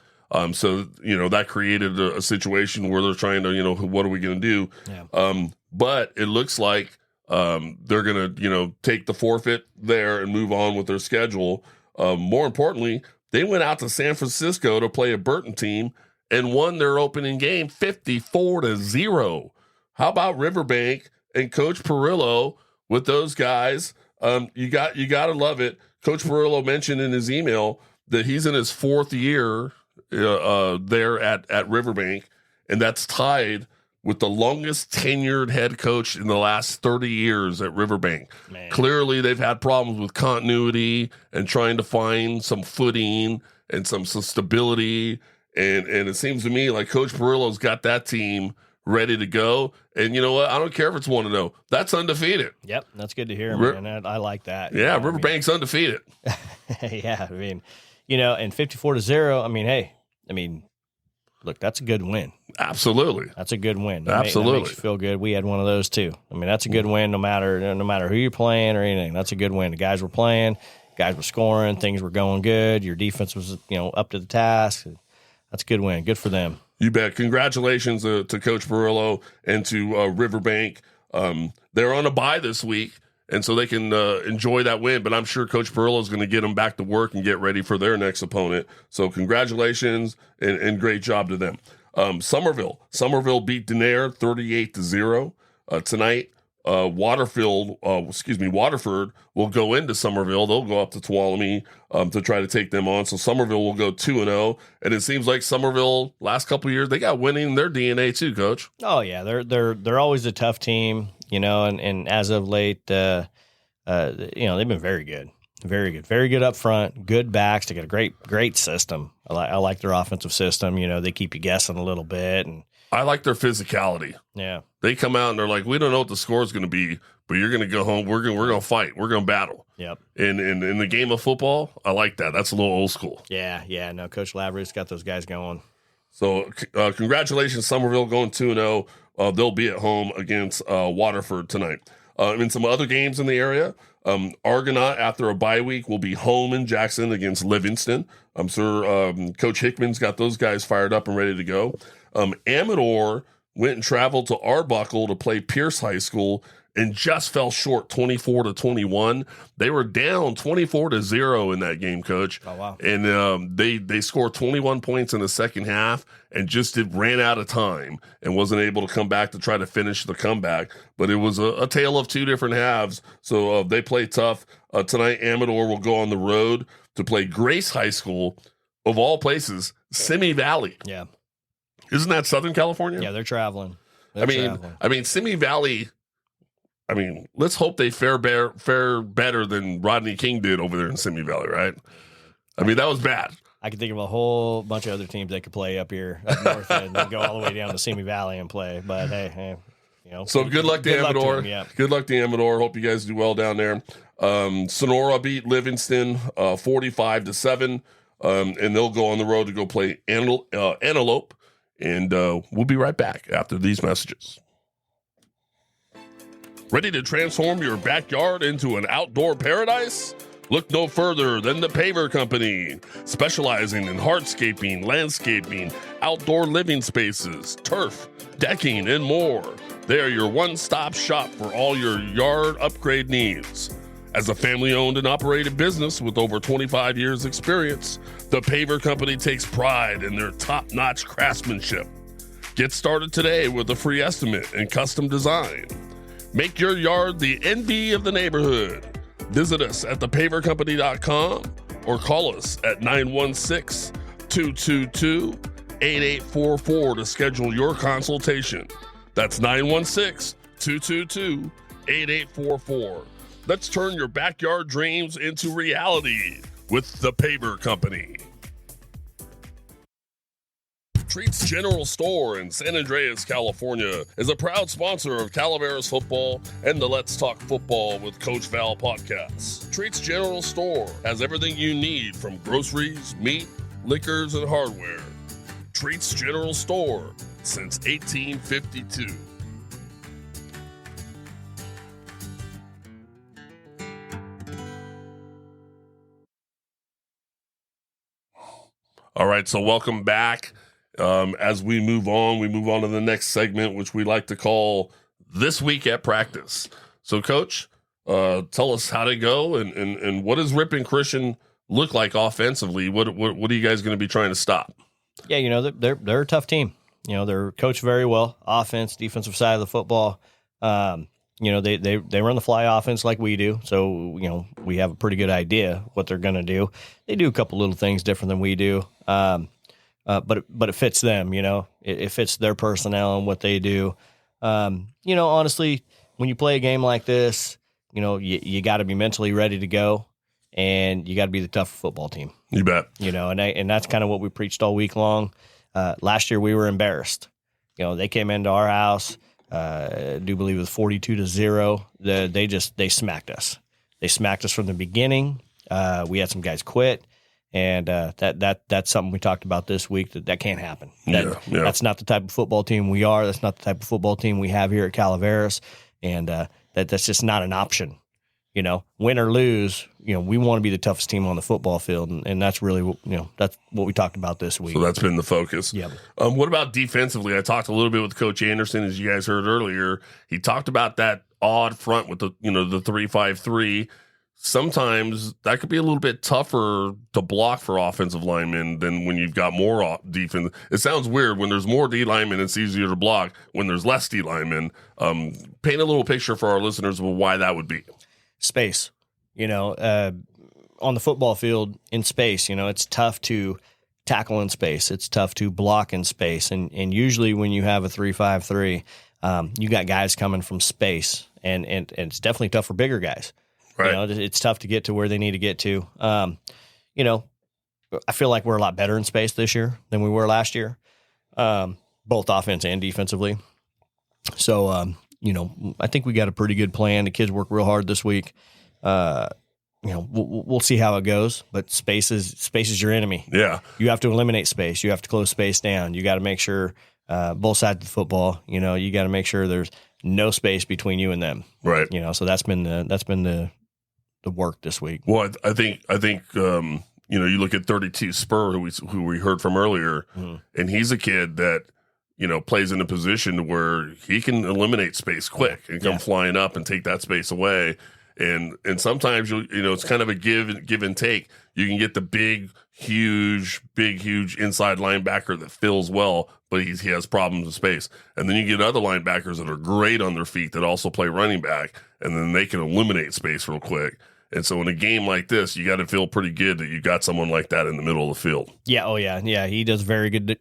So, that created a situation where they're trying to, what are we going to do? Yeah. But it looks like they're going to, take the forfeit there and move on with their schedule. More importantly, they went out to San Francisco to play a Burton team and won their opening game 54-0. How about Riverbank and Coach Perillo with those guys? You got to love it. Coach Perillo mentioned in his email that he's in his 4th year there at Riverbank, and that's tied with the longest tenured head coach in the last 30 years at Riverbank. Man. Clearly, they've had problems with continuity and trying to find some footing and some stability. And it seems to me like Coach Perillo's got that team ready to go. And you know what? I don't care if it's 1-0. That's undefeated. Yep, that's good to hear, man. I like that. Yeah, Riverbank's undefeated. Yeah, and 54-0, look, that's a good win. Absolutely. That's a good win. Absolutely. That makes you feel good. We had one of those too. That's a good win no matter who you're playing or anything. That's a good win. The guys were playing, guys were scoring, things were going good. Your defense was, up to the task. That's a good win. Good for them. You bet. Congratulations to Coach Perillo and to Riverbank. They're on a bye this week, and so they can enjoy that win. But I'm sure Coach Perillo is going to get them back to work and get ready for their next opponent. So congratulations and great job to them. Somerville beat Denair 38-0 tonight. Waterford will go into Somerville. They'll go up to Tuolumne to try to take them on. So Somerville will go 2-0, and it seems like Somerville last couple of years they got winning in their DNA too, Coach. Oh yeah, they're always a tough team, and as of late, they've been very good. Very good. Very good up front. Good backs. They got a great system. I like their offensive system. They keep you guessing a little bit. And I like their physicality. Yeah. They come out and they're like, we don't know what the score is going to be, but you're going to go home. We're going to fight. We're going to battle. Yep. And in the game of football, I like that. That's a little old school. Yeah. No, Coach Lavery's got those guys going. So congratulations, Somerville going 2-0. They'll be at home against Waterford tonight. In some other games in the area, Argonaut, after a bye week, will be home in Jackson against Livingston. I'm sure Coach Hickman's got those guys fired up and ready to go. Amador went and traveled to Arbuckle to play Pierce High School and just fell short 24-21. They were down 24-0 in that game, Coach. Oh, wow. And they scored 21 points in the second half and just ran out of time and wasn't able to come back to try to finish the comeback. But it was a tale of two different halves. So they play tough. Tonight, Amador will go on the road to play Grace High School, of all places, Simi Valley. Yeah. Isn't that Southern California? Yeah, they're traveling. Simi Valley, let's hope they fare better than Rodney King did over there in Simi Valley, right? That was bad. I can think of a whole bunch of other teams that could play up here, up north, and go all the way down to Simi Valley and play. But hey, So good luck to Amador. Good luck to Amador. Hope you guys do well down there. Sonora beat Livingston 45-7, and they'll go on the road to go play Antelope. And we'll be right back after these messages. Ready to transform your backyard into an outdoor paradise? Look no further than the Paver Company, specializing in hardscaping, landscaping, outdoor living spaces, turf, decking, and more. They are your one-stop shop for all your yard upgrade needs. As a family-owned and operated business with over 25 years' experience, the Paver Company takes pride in their top-notch craftsmanship. Get started today with a free estimate and custom design. Make your yard the envy of the neighborhood. Visit us at thepavercompany.com or call us at 916-222-8844 to schedule your consultation. That's 916-222-8844. Let's turn your backyard dreams into reality with the Paver Company. Treats General Store in San Andreas, California is a proud sponsor of Calaveras football and the Let's Talk Football with Coach Val podcast. Treats General Store has everything you need from groceries, meat, liquors, and hardware. Treats General Store since 1852. All right, so welcome back. As we move on to the next segment, which we like to call This Week at Practice. So, Coach, tell us how to go and what does Ripon Christian look like offensively? What are you guys going to be trying to stop? Yeah, they're a tough team. They're coached very well, offense, defensive side of the football. They run the fly offense like we do, so we have a pretty good idea what they're going to do. They do a couple little things different than we do. But it fits them, it fits their personnel and what they do. Honestly, when you play a game like this, you got to be mentally ready to go, and you got to be the tough football team. You bet. And that's kind of what we preached all week long. Last year we were embarrassed. They came into our house. I do believe it was 42-0. They smacked us. They smacked us from the beginning. We had some guys quit. And that's something we talked about this week, that can't happen. That's not the type of football team we are. That's not the type of football team we have here at Calaveras. And that's just not an option. Win or lose, we want to be the toughest team on the football field. And that's really, that's what we talked about this week. So that's been the focus. Yeah. What about defensively? I talked a little bit with Coach Anderson, as you guys heard earlier. He talked about that odd front with the 3-5-3. Sometimes that could be a little bit tougher to block for offensive linemen than when you've got more defense. It sounds weird. When there's more D linemen, it's easier to block. When there's less D linemen, paint a little picture for our listeners of why that would be. Space, on the football field in space, it's tough to tackle in space. It's tough to block in space. And usually when you have a 3-5-3, you got guys coming from space, and it's definitely tough for bigger guys. Right. It's tough to get to where they need to get to. I feel like we're a lot better in space this year than we were last year, both offense and defensively. So, I think we got a pretty good plan. The kids work real hard this week. We'll see how it goes, but space is your enemy. Yeah. You have to eliminate space. You have to close space down. You got to make sure both sides of the football, you got to make sure there's no space between you and them. Right. So that's been the work this week. Well, I think you look at 32 Spur, who we heard from earlier, and he's a kid that plays in a position where he can eliminate space quick and come flying up and take that space away. And sometimes it's kind of a give and take. You can get the big, huge inside linebacker that fills well, but he has problems with space. And then you get other linebackers that are great on their feet that also play running back, and then they can eliminate space real quick. And so in a game like this, you got to feel pretty good that you got someone like that in the middle of the field. Yeah, yeah. He does very good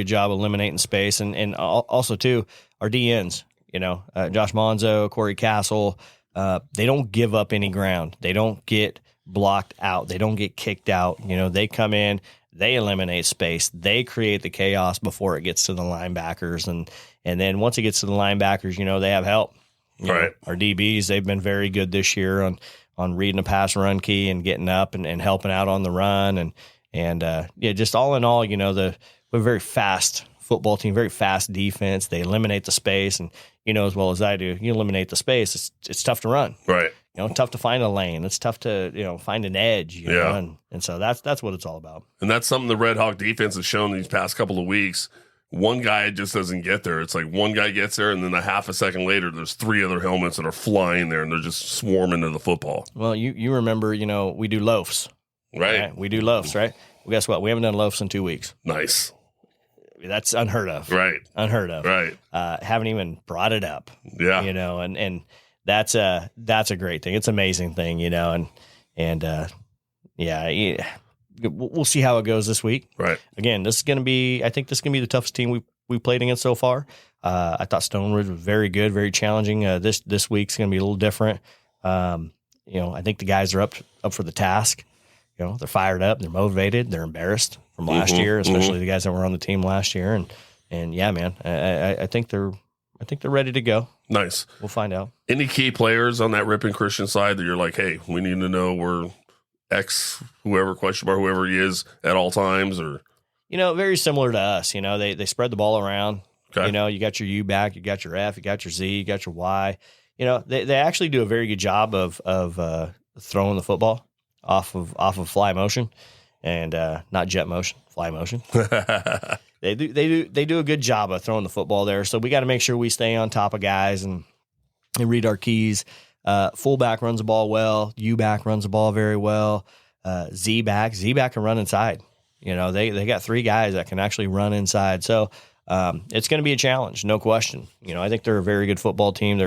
job eliminating space, and also too our DNs. Josh Monzo, Corey Castle. They don't give up any ground. They don't get blocked out. They don't get kicked out. They come in, they eliminate space. They create the chaos before it gets to the linebackers, and then once it gets to the linebackers, they have help. Right. Our DBs, they've been very good this year on reading a pass run key and getting up and helping out on the run. And just all in all, we're a very fast football team, very fast defense. They eliminate the space, and as well as I do, you eliminate the space. It's tough to run. Right. Tough to find a lane. It's tough to, find an edge, know, and so that's what it's all about. And that's something the Red Hawk defense has shown these past couple of weeks. One guy just doesn't get there. It's like one guy gets there, and then a half a second later, there's three other helmets that are flying there, and they're just swarming to the football. Well, you remember, we do loafs. Right. We do loafs, right? Well, guess what? We haven't done loafs in 2 weeks. Nice. That's unheard of. Right. Unheard of. Right. Haven't even brought it up. Yeah. And that's a great thing. It's an amazing thing, we'll see how it goes this week. Right. Again, I think this is going to be the toughest team we played against so far. I thought Stone Ridge was very good, very challenging. This week's going to be a little different. I think the guys are up for the task. They're fired up, they're motivated, they're embarrassed. from last year, especially the guys that were on the team last year. And yeah, man, I think they're ready to go. Nice. We'll find out. Any key players on that Ripon Christian side that you're like, hey, we need to know where X, whoever, question mark, whoever he is at all times? Or very similar to us. They spread the ball around. Okay. You got your U back, you got your F, you got your Z, you got your Y. They actually do a very good job of throwing the football off of fly motion, and not jet motion, fly motion. They do a good job of throwing the football there. So we got to make sure we stay on top of guys and read our keys. Fullback runs the ball well. U back runs the ball very well. Z back can run inside. They got 3 guys that can actually run inside. So it's going to be a challenge, no question. I think they're a very good football team.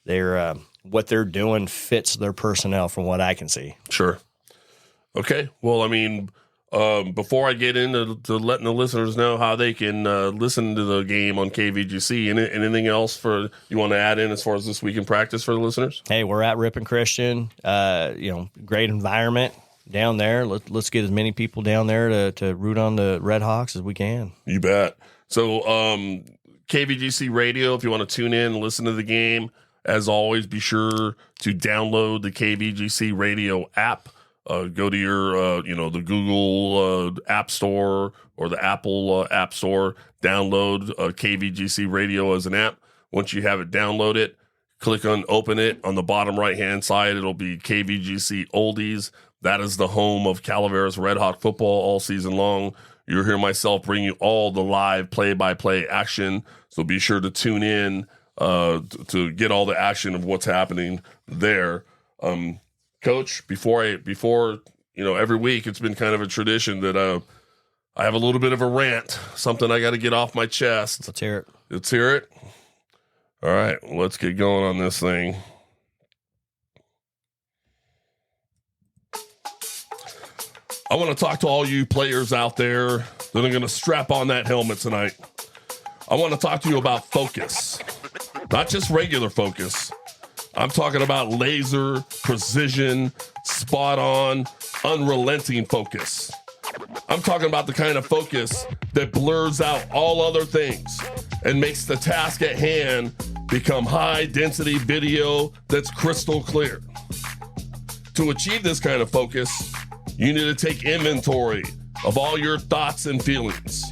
They're what they're doing fits their personnel from what I can see. Sure. Okay. Well, I mean, before I get into letting the listeners know how they can listen to the game on KVGC, anything else you want to add in as far as this week in practice for the listeners? Hey, we're at Ripon Christian. Great environment down there. Let's get as many people down there to root on the Red Hawks as we can. You bet. So KVGC Radio, if you want to tune in and listen to the game, as always, be sure to download the KVGC Radio app. Go to your, the Google App Store or the Apple App Store. Download KVGC Radio as an app. Once you have it downloaded, click on open it. On the bottom right-hand side, it'll be KVGC Oldies. That is the home of Calaveras Red Hawk football all season long. You'll hear myself bring you all the live play-by-play action. So be sure to tune in to get all the action of what's happening there. Coach, before every week it's been kind of a tradition that I have a little bit of a rant, something I got to get off my chest. Let's hear it. Let's hear it. All right, let's get going on this thing. I want to talk to all you players out there that are going to strap on that helmet tonight. I want to talk to you about focus, not just regular focus. I'm talking about laser, precision, spot on, unrelenting focus. I'm talking about the kind of focus that blurs out all other things and makes the task at hand become high-density video that's crystal clear. To achieve this kind of focus, you need to take inventory of all your thoughts and feelings.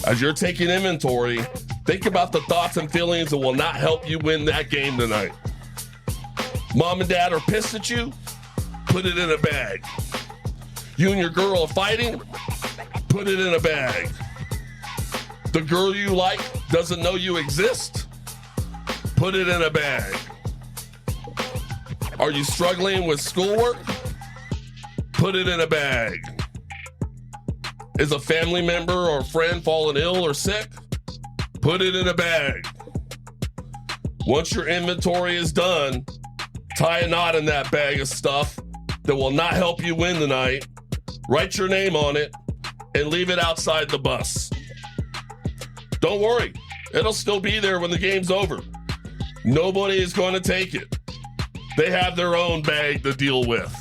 As you're taking inventory, think about the thoughts and feelings that will not help you win that game tonight. Mom and dad are pissed at you? Put it in a bag. You and your girl are fighting? Put it in a bag. The girl you like doesn't know you exist? Put it in a bag. Are you struggling with schoolwork? Put it in a bag. Is a family member or friend fallen ill or sick? Put it in a bag. Once your inventory is done, tie a knot in that bag of stuff that will not help you win tonight. Write your name on it and leave it outside the bus. Don't worry, it'll still be there when the game's over. Nobody is going to take it. They have their own bag to deal with.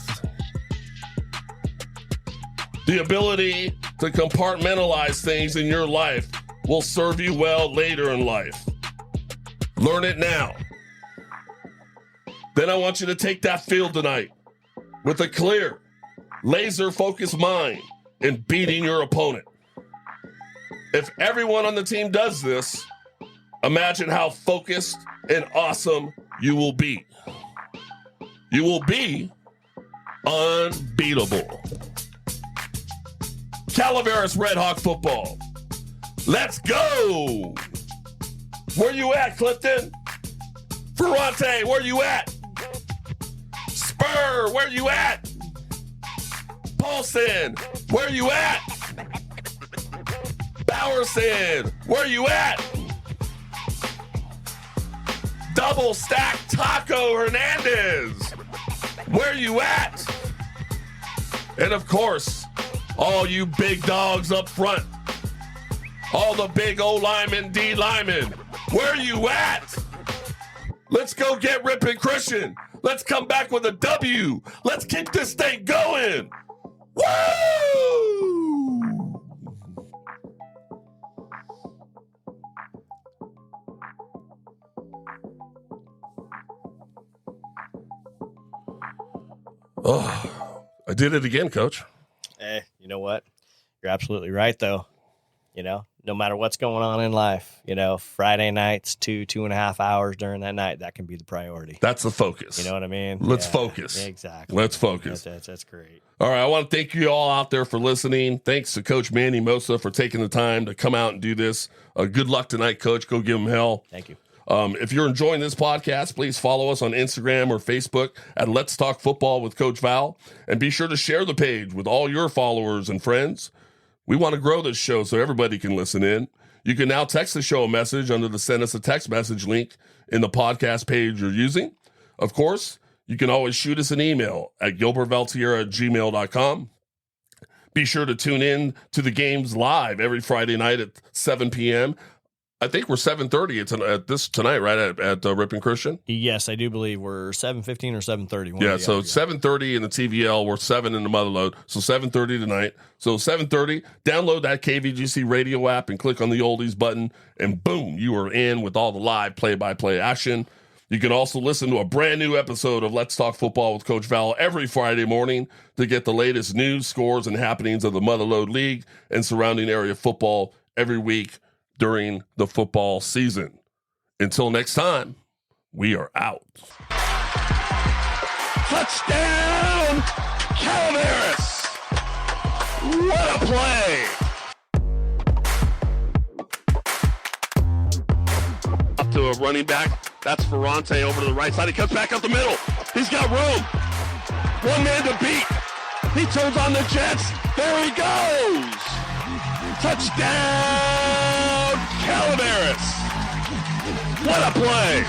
The ability to compartmentalize things in your life will serve you well later in life. Learn it now. Then I want you to take that field tonight with a clear, laser-focused mind in beating your opponent. If everyone on the team does this, imagine how focused and awesome you will be. You will be unbeatable. Calaveras Red Hawk football. Let's go! Where you at, Clifton? Ferrante, where you at? Spur, where you at? Paulson, where you at? Bowerson, where you at? Double stack Taco Hernandez, where you at? And of course, all you big dogs up front, all the big O linemen, D linemen, where you at? Let's go get Ripon Christian. Let's come back with a W. Let's keep this thing going. Woo! Oh, I did it again, Coach. You know what? You're absolutely right, though. You know, no matter what's going on in life, you know, Friday nights, 2.5 hours during that night, that can be the priority. That's the focus. You know what I mean? Let's focus. Exactly. Let's focus. That's great. All right. I want to thank you all out there for listening. Thanks to Coach Manny Mossa for taking the time to come out and do this. Good luck tonight, Coach. Go give him hell. Thank you. If you're enjoying this podcast, please follow us on Instagram or Facebook at Let's Talk Football with Coach Val. And be sure to share the page with all your followers and friends. We want to grow this show so everybody can listen in. You can now text the show a message under the Send Us a Text Message link in the podcast page you're using. Of course, you can always shoot us an email at gilbertvaltierra@gmail.com. Be sure to tune in to the games live every Friday night at 7 p.m. I think we're 7:30 at this tonight, right, at Ripon Christian? Yes, I do believe we're 7:15 or 7:30. Yeah, so 7:30 in the TVL, we're 7 in the Motherlode, so 7:30 tonight. So 7:30, download that KVGC radio app and click on the oldies button, and boom, you are in with all the live play-by-play action. You can also listen to a brand new episode of Let's Talk Football with Coach Val every Friday morning to get the latest news, scores, and happenings of the Motherlode League and surrounding area football every week during the football season. Until next time, we are out. Touchdown, Calaveras! What a play! Up to a running back. That's Ferrante over to the right side. He cuts back up the middle. He's got room. One man to beat. He turns on the Jets. There he goes. Touchdown, Calaveras. What a play.